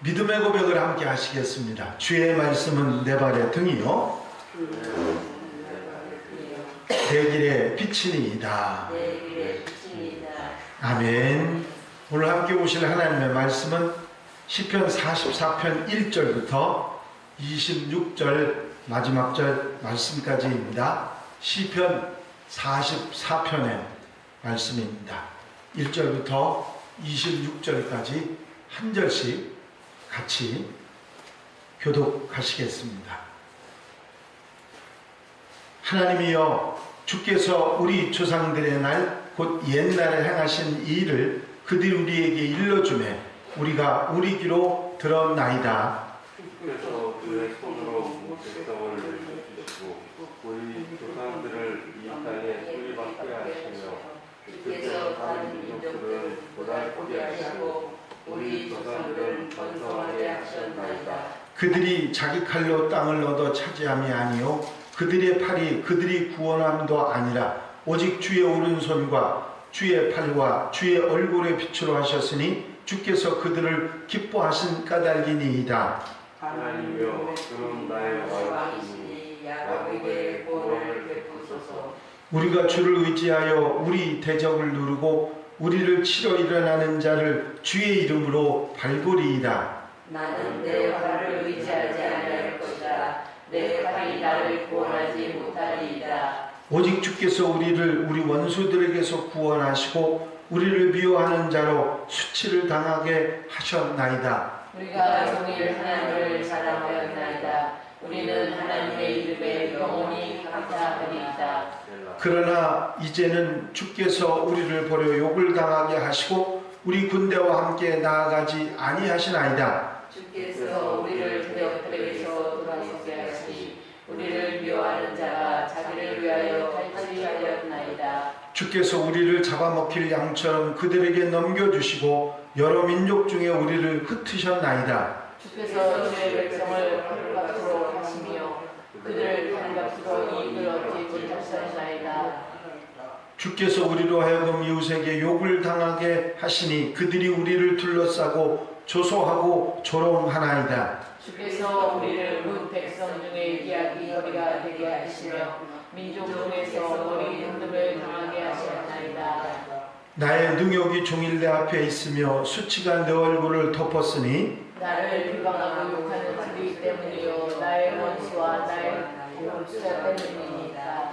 믿음의 고백을 함께 하시겠습니다. 주의 말씀은 내 발의 등이요 내 길의 빛이니이다. 아멘. 오늘 함께 보실 하나님의 말씀은 시편 44편 1절부터 26절 마지막 절 말씀까지입니다. 시편 44편의 말씀입니다. 1절부터 26절까지 한 절씩 같이 교독하시겠습니다. 하나님이여, 주께서 우리 조상들의 날 곧 옛날에 행하신 이 일을 그들 우리에게 일러주매 우리가 우리 귀로 들었나이다. 주께서 그의 손으로 백성을 내주시고 우리 조상들을 이 땅에 소유받게 하시며 주께서 다른 민족들은 고달프게 하시고 우리 조상들은 번성하게 하셨나이다. 그들이 자기 칼로 땅을 얻어 차지함이 아니요 그들의 팔이 그들이 구원함도 아니라 오직 주의 오른손과 주의 팔과 주의 얼굴의 빛으로 하셨으니 주께서 그들을 기뻐하신 까닭이니이다. 하나님이여, 그는 나의 왕이시니 야곱에게 구원을 베푸소서. 우리가 주를 의지하여 우리 대적을 누르고 우리를 치러 일어나는 자를 주의 이름으로 밟으리이다. 나는 내 활을 의지하지 아니할 것이라. 내 팔이 나를 구원하지 못하리이다. 오직 주께서 우리를 우리 원수들에게서 구원하시고 우리를 미워하는 자로 수치를 당하게 하셨나이다. 우리가 종일 하나님을 사랑하였나이다. 우리는 하나님의 이름에 영원히 감사하리이다. 그러나 이제는 주께서 우리를 버려 욕을 당하게 하시고 우리 군대와 함께 나아가지 아니하시나이다. 주께서 우리를 대적들에게서 돌아서게 하시니 우리를 미워하는 자가 자기를 위하여 탈취하였나이다. 주께서 우리를 잡아먹힐 양처럼 그들에게 넘겨주시고 여러 민족 중에 우리를 흩으셨나이다. 주께서 주의 백성을 바깥으로 하시며 그들을 바깥으로 이익을 얻지 못하셨나이다. 주께서 우리로 하여금 이웃에게 욕을 당하게 하시니 그들이 우리를 둘러싸고 조소하고 조롱하나이다. 주께서 우리를 문 백성 중에 이야기거리가 되게 하시며 민족 중에서 머리 흔듦을 당하게 하셨나이다. 나의 능욕이 종일 내 앞에 있으며 수치가 내 얼굴을 덮었으니 나를 비방하고 욕하는 자들 때문이요 나의 원수와 나의 원수자 때문이니이다.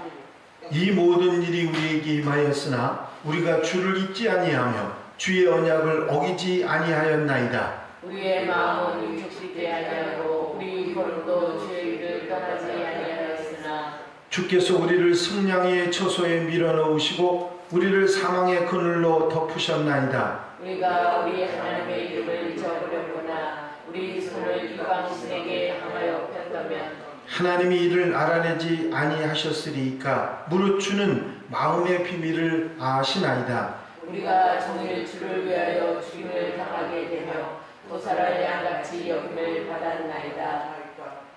이 모든 일이 우리에게 임하였으나 우리가 주를 잊지 아니하며 주의 언약을 어기지 아니하였나이다. 우리의 마음은 육축되지 아니하고 우리 걸음도 주의 일을 떠나지 아니하였으나 주께서 우리를 승량의 처소에 밀어넣으시고 우리를 사망의 그늘로 덮으셨나이다. 우리가 우리 하나님의 이름을 잊어버렸구나. 우리 손을 이방신에게 향하여 폈다면 하나님이 이를 알아내지 아니하셨으리이까 무릇 주는 마음의 비밀을 아시나이다. 우리가 종일 주를 위하여 죽임을 당하게 되며 도살할 양같이 여김을 받았나이다.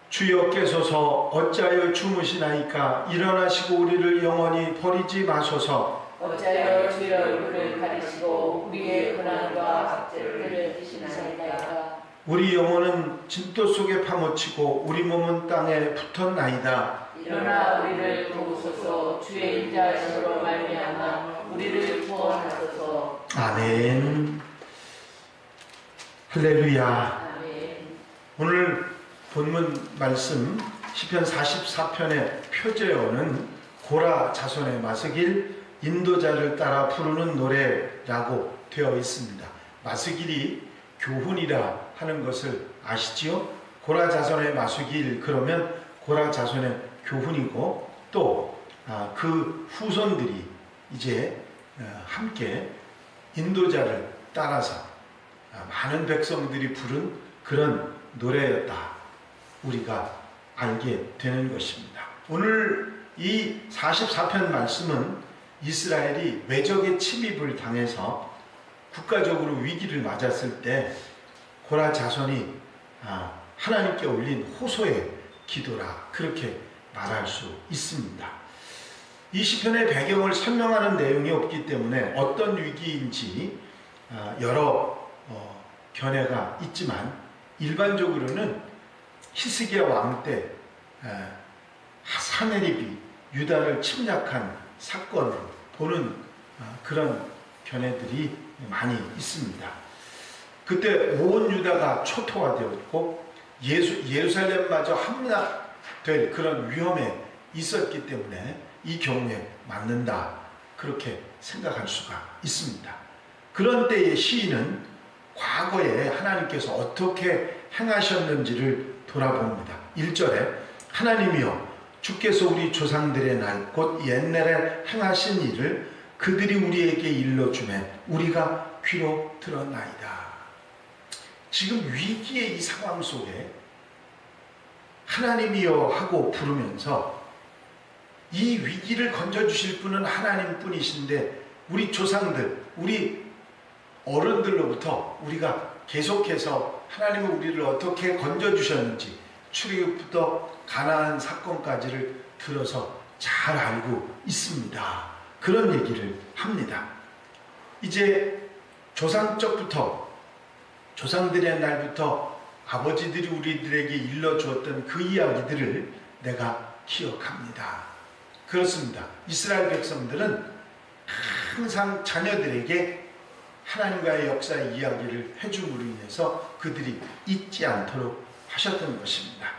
주여 깨소서 어찌하여 주무시나이까 일어나시고 우리를 영원히 버리지 마소서. 어찌하여 주의 얼굴을 가리시고 우리의 고난과 학제들을 드시나이까. 우리 영혼은 진토 속에 파묻히고 우리 몸은 땅에 붙었나이다. 일어나 우리를 도우소서. 주의 인자하심으로 말미암아 우리를 구원하소서. 아멘. 할렐루야. 아멘. 오늘 본문 말씀 시편 44편의 표제어는 고라 자손의 마스길 인도자를 따라 부르는 노래라고 되어 있습니다. 마스길이 교훈이라 하는 것을 아시지요? 고라 자손의 마스길 그러면 고라 자손의 교훈이고 또 그 후손들이 이제 함께 인도자를 따라서 많은 백성들이 부른 그런 노래였다. 우리가 알게 되는 것입니다. 오늘 이 44편 말씀은 이스라엘이 외적의 침입을 당해서 국가적으로 위기를 맞았을 때 고라 자손이 하나님께 올린 호소의 기도라 그렇게 말할 수 있습니다. 이 시편의 배경을 설명하는 내용이 없기 때문에 어떤 위기인지 여러 견해가 있지만 일반적으로는 히스기야 왕 때 사내립이 유다를 침략한 사건을 보는 그런 견해들이 많이 있습니다. 그때 온 유다가 초토화되었고 예루살렘마저 함락될 그런 위험에 있었기 때문에 이 경우에 맞는다, 그렇게 생각할 수가 있습니다. 그런 때의 시인은 과거에 하나님께서 어떻게 행하셨는지를 돌아봅니다. 1절에 하나님이여 주께서 우리 조상들의 날 곧 옛날에 행하신 일을 그들이 우리에게 일러주매 우리가 귀로 들었나이다. 지금 위기의 이 상황 속에 하나님이여 하고 부르면서 이 위기를 건져주실 분은 하나님뿐이신데 우리 조상들, 우리 어른들로부터 우리가 계속해서 하나님은 우리를 어떻게 건져주셨는지 출애굽부터 가나안 사건까지를 들어서 잘 알고 있습니다. 그런 얘기를 합니다. 이제 조상적부터, 조상들의 날부터 아버지들이 우리들에게 일러주었던 그 이야기들을 내가 기억합니다. 그렇습니다. 이스라엘 백성들은 항상 자녀들에게 하나님과의 역사의 이야기를 해줌으로 인해서 그들이 잊지 않도록 하셨던 것입니다.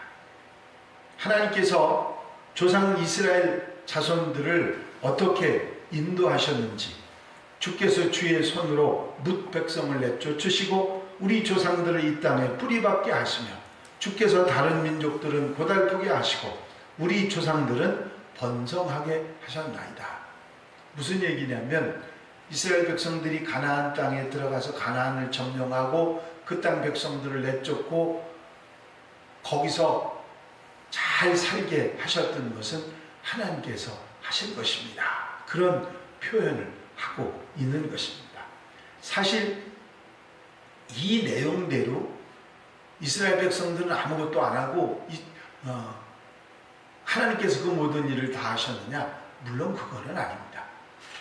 하나님께서 조상 이스라엘 자손들을 어떻게 인도하셨는지, 주께서 주의 손으로 뭇 백성을 내쫓으시고 우리 조상들을 이 땅에 뿌리박게 하시며 주께서 다른 민족들은 고달프게 하시고 우리 조상들은 번성하게 하셨나이다. 무슨 얘기냐면 이스라엘 백성들이 가나안 땅에 들어가서 가나안을 점령하고 그 땅 백성들을 내쫓고 거기서 잘 살게 하셨던 것은 하나님께서 하신 것입니다. 그런 표현을 하고 있는 것입니다. 사실 이 내용대로 이스라엘 백성들은 아무것도 안 하고 하나님께서 그 모든 일을 다 하셨느냐? 물론 그거는 아닙니다.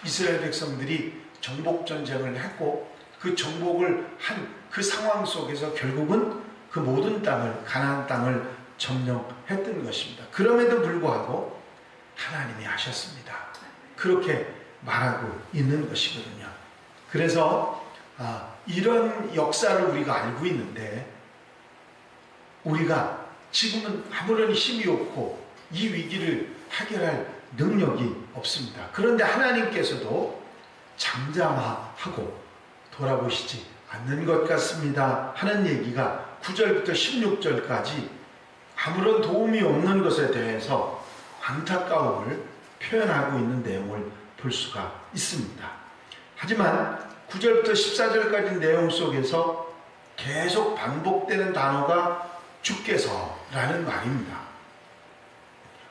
이스라엘 백성들이 정복전쟁을 했고 그 정복을 한 그 상황 속에서 결국은 그 모든 땅을, 가나안 땅을 점령했던 것입니다. 그럼에도 불구하고 하나님이 하셨습니다. 그렇게 말하고 있는 것이거든요. 그래서 이런 역사를 우리가 알고 있는데 우리가 지금은 아무런 힘이 없고 이 위기를 해결할 능력이 없습니다. 그런데 하나님께서도 잠잠하고 돌아보시지 않는 것 같습니다 하는 얘기가 9절부터 16절까지 아무런 도움이 없는 것에 대해서 안타까움을 표현하고 있는 내용을 볼 수가 있습니다. 하지만 9절부터 14절까지 내용 속에서 계속 반복되는 단어가 주께서라는 말입니다.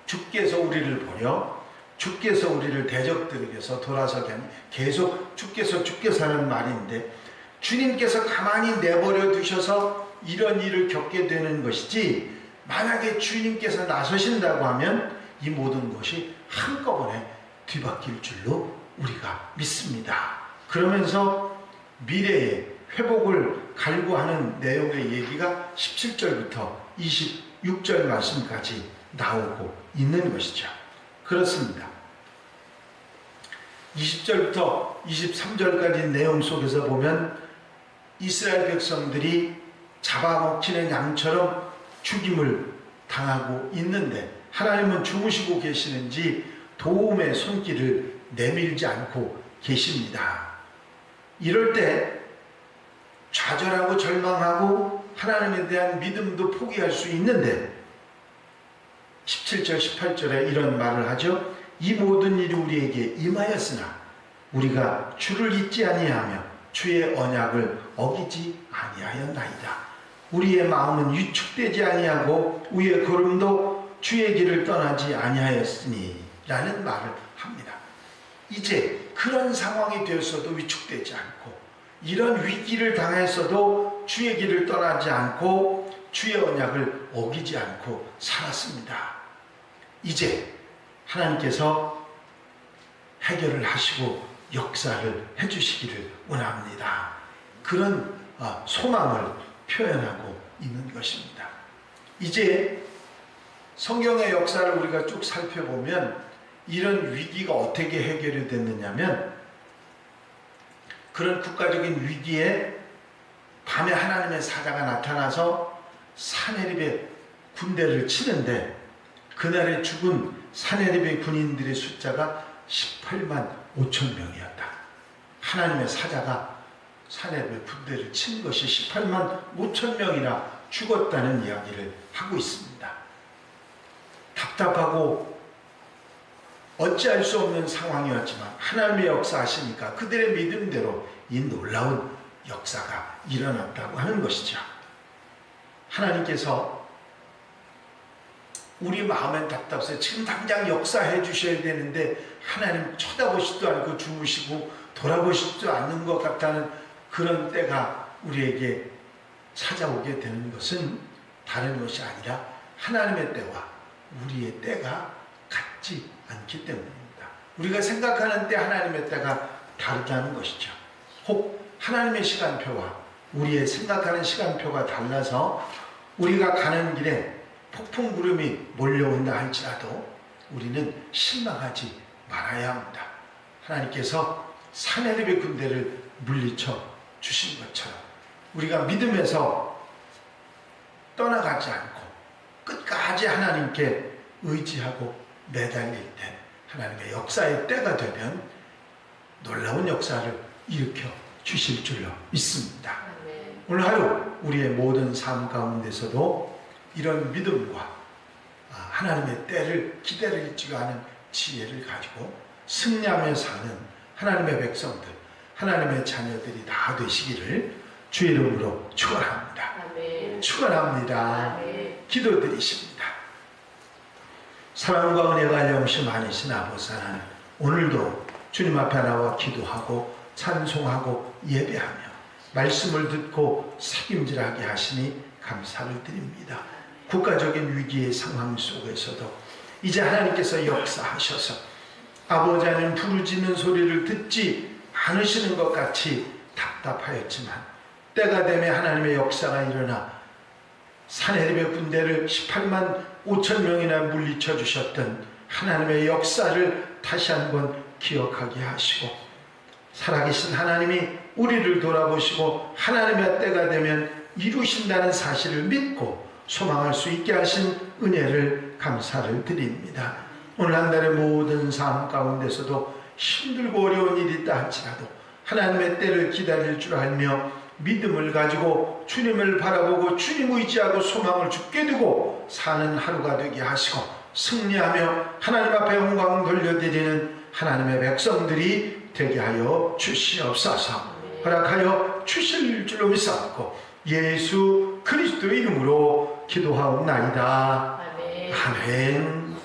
주께서 우리를 버려 주께서 우리를 대적들에게서 돌아서게 하니 계속 주께서 하는 말인데 주님께서 가만히 내버려 두셔서 이런 일을 겪게 되는 것이지 만약에 주님께서 나서신다고 하면 이 모든 것이 한꺼번에 뒤바뀔 줄로 우리가 믿습니다. 그러면서 미래의 회복을 갈구하는 내용의 얘기가 17절부터 26절 말씀까지 나오고 있는 것이죠. 그렇습니다. 20절부터 23절까지 내용 속에서 보면 이스라엘 백성들이 잡아먹히는 양처럼 죽임을 당하고 있는데 하나님은 주무시고 계시는지 도움의 손길을 내밀지 않고 계십니다. 이럴 때 좌절하고 절망하고 하나님에 대한 믿음도 포기할 수 있는데 17절 18절에 이런 말을 하죠. 이 모든 일이 우리에게 임하였으나 우리가 주를 잊지 아니하며 주의 언약을 어기지 아니하였나이다. 우리의 마음은 위축되지 아니하고 우리의 걸음도 주의 길을 떠나지 아니하였으니 라는 말을 합니다. 이제 그런 상황이 되었어도 위축되지 않고 이런 위기를 당했어도 주의 길을 떠나지 않고 주의 언약을 어기지 않고 살았습니다. 이제 하나님께서 해결을 하시고 역사를 해주시기를 원합니다. 그런 소망을 표현하고 있는 것입니다. 이제 성경의 역사를 우리가 쭉 살펴보면 이런 위기가 어떻게 해결이 됐느냐면, 그런 국가적인 위기에 밤에 하나님의 사자가 나타나서 사네립의 군대를 치는데, 그날에 죽은 사네립의 군인들의 숫자가 18만 5천 명이었다. 하나님의 사자가 사네립의 군대를 친 것이 18만 5천 명이나 죽었다는 이야기를 하고 있습니다. 답답하고 어찌할 수 없는 상황이었지만 하나님의 역사하시니까 그들의 믿음대로 이 놀라운 역사가 일어났다고 하는 것이죠. 하나님께서 우리 마음엔 답답해서 지금 당장 역사해 주셔야 되는데 하나님 쳐다보시지도 않고 주무시고 돌아보시지도 않는 것 같다는 그런 때가 우리에게 찾아오게 되는 것은 다른 것이 아니라 하나님의 때와 우리의 때가 같지 않기 때문입니다. 우리가 생각하는 때 하나님의 때가 다르다는 것이죠. 혹 하나님의 시간표와 우리의 생각하는 시간표가 달라서 우리가 가는 길에 폭풍 구름이 몰려온다 할지라도 우리는 실망하지 말아야 합니다. 하나님께서 사네립의 군대를 물리쳐 주신 것처럼 우리가 믿음에서 떠나가지 않고 끝까지 하나님께 의지하고 매달릴 때 하나님의 역사의 때가 되면 놀라운 역사를 일으켜 주실 줄로 믿습니다. 오늘 하루 우리의 모든 삶 가운데서도 이런 믿음과 하나님의 때를 기다리지가 않은 지혜를 가지고 승리하며 사는 하나님의 백성들, 하나님의 자녀들이 다 되시기를 주의 이름으로 축원합니다. 축원합니다. 기도드리십니다. 사랑과 은혜가 안녕시 많으신 아버지 하나님, 오늘도 주님 앞에 나와 기도하고 찬송하고 예배하며 말씀을 듣고 책임질하게 하시니 감사를 드립니다. 국가적인 위기의 상황 속에서도 이제 하나님께서 역사하셔서 아버지 하나님 부르짖는 소리를 듣지 않으시는 것 같이 답답하였지만 때가 되면 하나님의 역사가 일어나 사네립의 군대를 18만 5천 명이나 물리쳐 주셨던 하나님의 역사를 다시 한번 기억하게 하시고 살아계신 하나님이 우리를 돌아보시고 하나님의 때가 되면 이루신다는 사실을 믿고 소망할 수 있게 하신 은혜를 감사를 드립니다. 오늘 한 달의 모든 삶 가운데서도 힘들고 어려운 일이 있다 할지라도 하나님의 때를 기다릴 줄 알며 믿음을 가지고 주님을 바라보고 주님 의지하고 소망을 주께 두고 사는 하루가 되게 하시고 승리하며 하나님 앞에 영광 돌려드리는 하나님의 백성들이 되게 하여 주시옵소서. 허락하여 주실 줄로 믿사옵고 예수 그리스도의 이름으로 기도하옵나이다. 아멘.